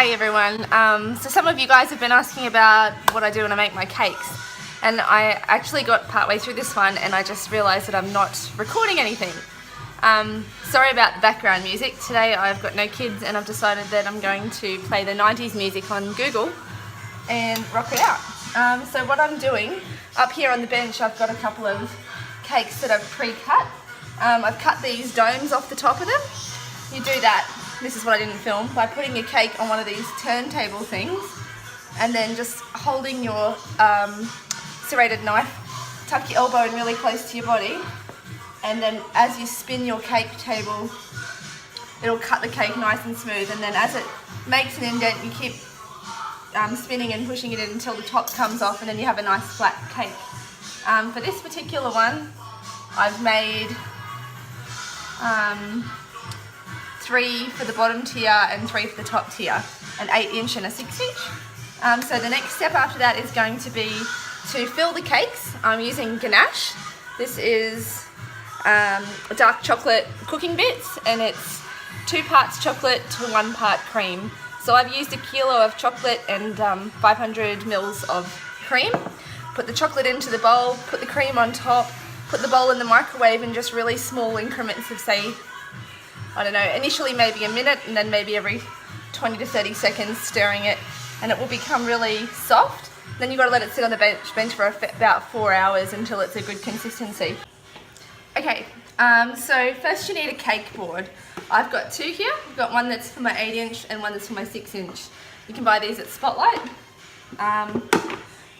Hey everyone, so some of you guys have been asking about what I do when I make my cakes, and I actually got partway through this one and I just realised that I'm not recording anything. Sorry about the background music. Today I've got no kids and I've decided that I'm going to play the 90s music on Google and rock it out. So what I'm doing, up here on the bench I've got a couple of cakes that I've pre-cut. I've cut these domes off the top of them. You do that, this is what I didn't film, by putting your cake on one of these turntable things and then just holding your serrated knife, tuck your elbow in really close to your body, and then as you spin your cake table, it'll cut the cake nice and smooth, and then as it makes an indent you keep spinning and pushing it in until the top comes off, and then you have a nice flat cake. For this particular one I've made 3 for the bottom tier and 3 for the top tier, an 8-inch and a 6-inch. So the next step after that is going to be to fill the cakes. I'm using ganache. This is dark chocolate cooking bits, and it's 2 parts chocolate to 1 part cream. So I've used 1 kilo of chocolate and 500 mils of cream. Put the chocolate into the bowl, put the cream on top, put the bowl in the microwave in just really small increments of, say, I don't know, initially maybe a minute, and then maybe every 20 to 30 seconds stirring it, and it will become really soft. Then you've got to let it sit on the bench for about 4 hours until it's a good consistency. Okay, so first you need a cake board. I've got 2 here. I've got one that's for my 8-inch and one that's for my 6-inch. You can buy these at Spotlight.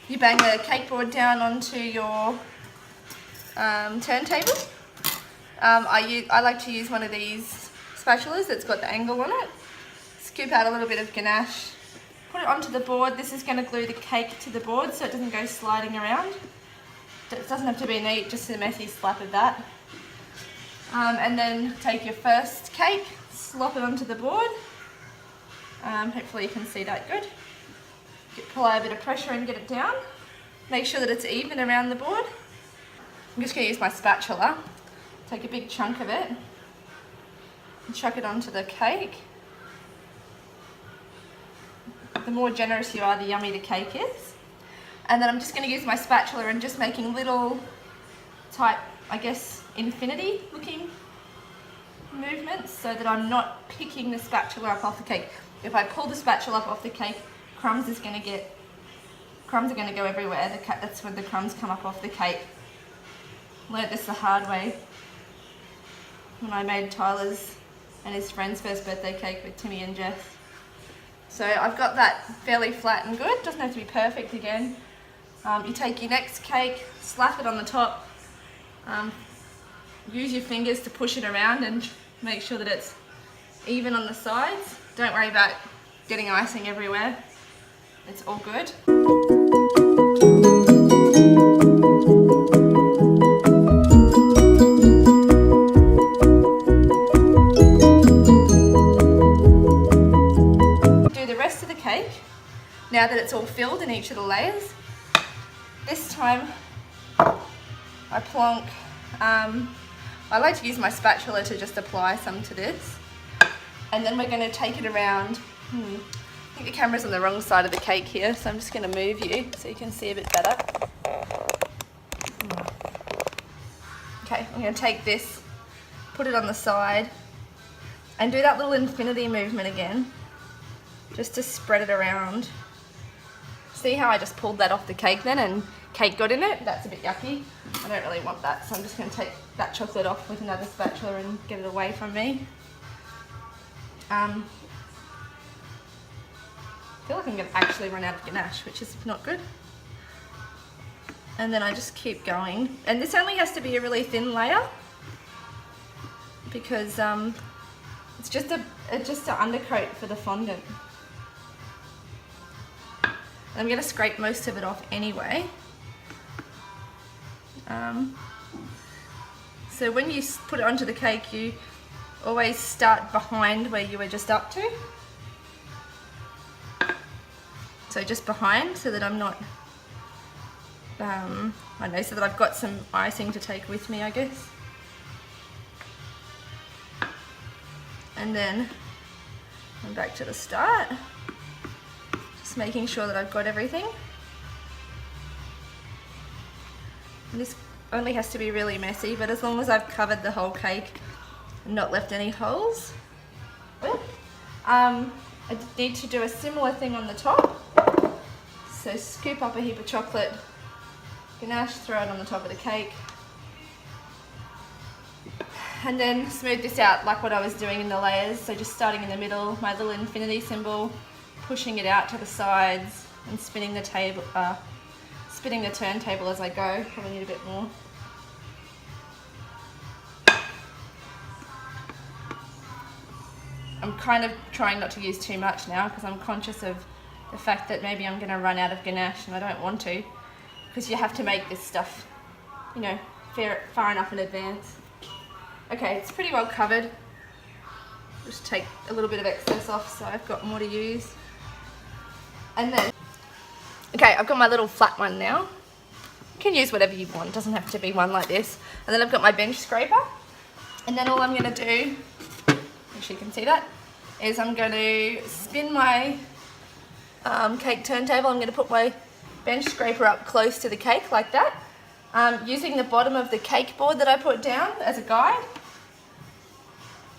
You bang the cake board down onto your turntable. I like to use one of these spatulas that's got the angle on it. Scoop out a little bit of ganache, put it onto the board. This is going to glue the cake to the board so it doesn't go sliding around. It doesn't have to be neat, just a messy slap of that. And then take your first cake, slop it onto the board. Hopefully you can see that good. Apply a bit of pressure and get it down. Make sure that it's even around the board. I'm just going to use my spatula. Take a big chunk of it and chuck it onto the cake. The more generous you are, the yummier the cake is. And then I'm just going to use my spatula and just making little type, I guess, infinity looking movements so that I'm not picking the spatula up off the cake. If I pull the spatula up off the cake, crumbs are going to go everywhere. That's when the crumbs come up off the cake. Learned this the hard way when I made Tyler's and his friend's first birthday cake with Timmy and Jess. So I've got that fairly flat and good. Doesn't have to be perfect again. You take your next cake, slap it on the top, use your fingers to push it around and make sure that it's even on the sides. Don't worry about getting icing everywhere. It's all good. Now that it's all filled in each of the layers, this time I plonk, I like to use my spatula to just apply some to this, and then we're going to take it around. I think the camera's on the wrong side of the cake here, so I'm just going to move you so you can see a bit better. Okay, I'm going to take this, put it on the side, and do that little infinity movement again, just to spread it around. See how I just pulled that off the cake then and cake got in it? That's a bit yucky. I don't really want that, so I'm just going to take that chocolate off with another spatula and get it away from me. I feel like I'm going to actually run out of ganache, which is not good. And then I just keep going. And this only has to be a really thin layer because it's just an undercoat for the fondant. I'm going to scrape most of it off anyway. So when you put it onto the cake, you always start behind where you were just up to. So just behind, so that I'm not, I know, so that I've got some icing to take with me, I guess. And then I'm back to the start. Just making sure that I've got everything. And this only has to be really messy, but as long as I've covered the whole cake and not left any holes. I need to do a similar thing on the top. So scoop up a heap of chocolate ganache, throw it on the top of the cake. And then smooth this out like what I was doing in the layers. So just starting in the middle, my little infinity symbol, pushing it out to the sides and spinning the turntable as I go. Probably need a bit more. I'm kind of trying not to use too much now because I'm conscious of the fact that maybe I'm going to run out of ganache and I don't want to, because you have to make this stuff, you know, far enough in advance. Okay, it's pretty well covered. Just take a little bit of excess off so I've got more to use. And then, okay, I've got my little flat one now. You can use whatever you want, it doesn't have to be one like this. And then I've got my bench scraper. And then all I'm going to do, if you can see that, is I'm going to spin my cake turntable. I'm going to put my bench scraper up close to the cake like that, using the bottom of the cake board that I put down as a guide,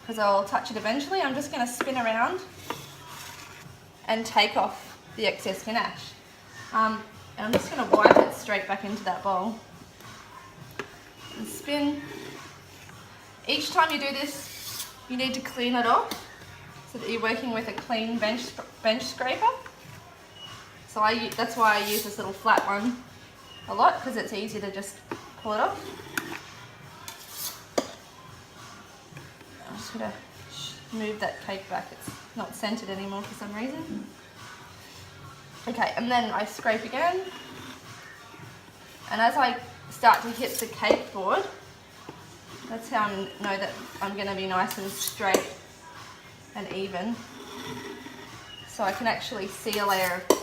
because I'll touch it eventually. I'm just going to spin around and take off the excess ganache. And I'm just going to wipe it straight back into that bowl and spin. Each time you do this, you need to clean it off so that you're working with a clean bench scraper. So that's why I use this little flat one a lot, because it's easy to just pull it off. I'm just going to move that cake back. It's not centered anymore for some reason. Okay, and then I scrape again. And as I start to hit the cake board, that's how I know that I'm going to be nice and straight and even. So I can actually see a layer of, you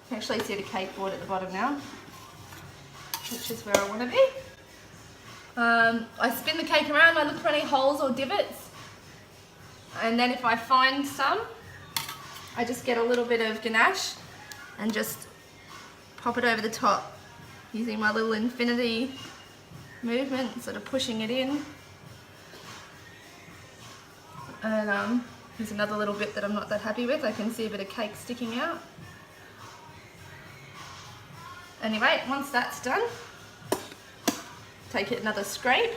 can actually see the cake board at the bottom now, which is where I want to be. I spin the cake around, I look for any holes or divots, and then if I find some, I just get a little bit of ganache and just pop it over the top using my little infinity movement, sort of pushing it in. And here's another little bit that I'm not that happy with. I can see a bit of cake sticking out. Anyway, once that's done, take it another scrape.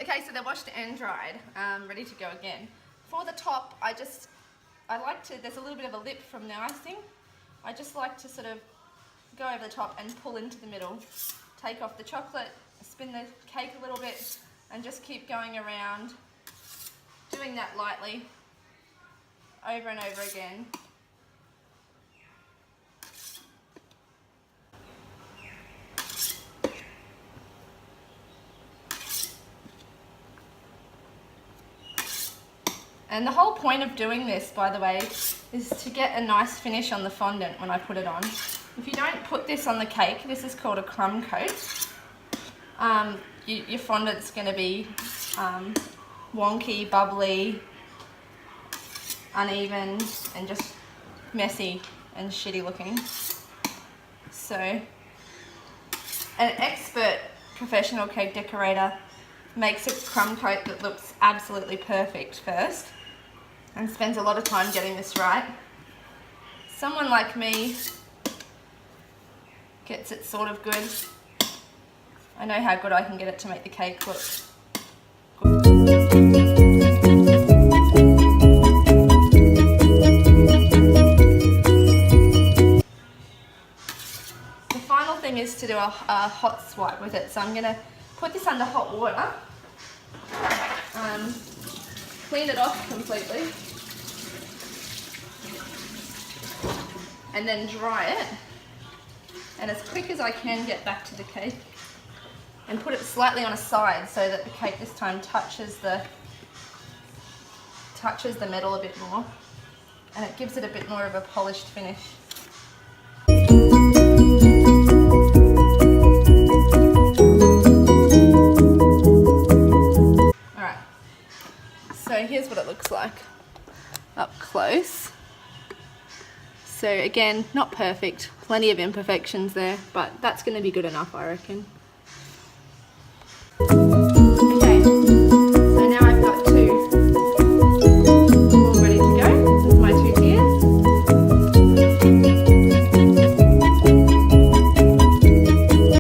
Okay, so they're washed and dried, ready to go again. For the top, there's a little bit of a lip from the icing. I just like to sort of go over the top and pull into the middle. Take off the chocolate, spin the cake a little bit, and just keep going around, doing that lightly, over and over again. And the whole point of doing this, by the way, is to get a nice finish on the fondant when I put it on. If you don't put this on the cake, this is called a crumb coat, your fondant's going to be wonky, bubbly, uneven, and just messy and shitty looking. So, an expert professional cake decorator makes a crumb coat that looks absolutely perfect first and spends a lot of time getting this right. Someone like me gets it sort of good. I know how good I can get it to make the cake look good. The final thing is to do a hot swipe with it. So I'm going to put this under hot water, clean it off completely, and then dry it. And as quick as I can get back to the cake, and put it slightly on a side so that the cake this time touches the metal a bit more, and it gives it a bit more of a polished finish. So here's what it looks like up close. So again, not perfect, plenty of imperfections there, but that's going to be good enough, I reckon.